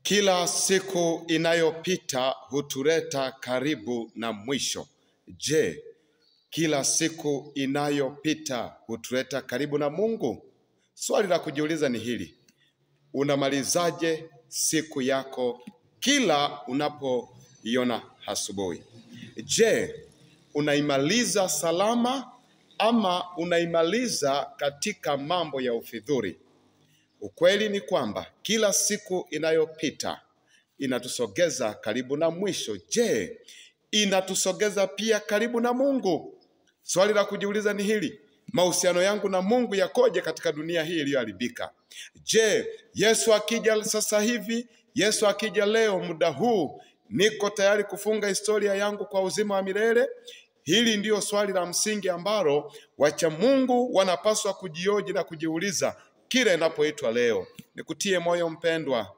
Kila siku inayopita hutuleta karibu na mwisho. Je, kila siku inayopita hutuleta karibu na Mungu? Swali la kujiuliza ni hili: unamalizaje siku yako kila unapoiona asubuhi? Je, unaimaliza salama ama unaimaliza katika mambo ya ufidhuli? Ukweli ni kwamba kila siku inayopita inatusogeza karibu na mwisho. Je, inatusogeza pia karibu na Mungu? Swali la kujiuliza ni hili: mahusiano yangu na Mungu yakoje katika dunia hii iliyoharibika? Je, Yesu akija sasa hivi, Yesu akija leo muda huu, niko tayari kufunga historia yangu kwa uzima wa milele? Hili ndiyo swali la msingi ambalo wacha Mungu wanapaswa kujioji na kujiuliza kila inapoitwa leo. Nikutie moyo mpendwa,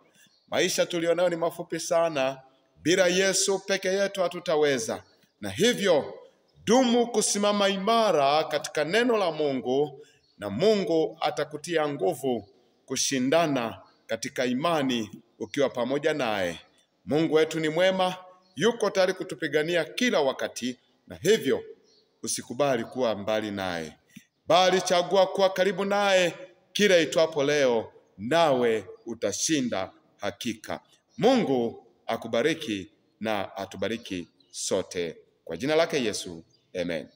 maisha tulionayo ni mafupi sana. Bila Yesu peke yetu hatutaweza, na hivyo dumu kusimama imara katika neno la Mungu, na Mungu atakutia nguvu kushindana katika imani ukiwa pamoja naye. Mungu wetu ni mwema, yuko tayari kutupigania kila wakati, na hivyo usikubali kuwa mbali naye, bali chagua kuwa karibu naye kila itwapo leo, nawe utashinda hakika. Mungu akubariki na atubariki sote kwa jina lake Yesu. Amen.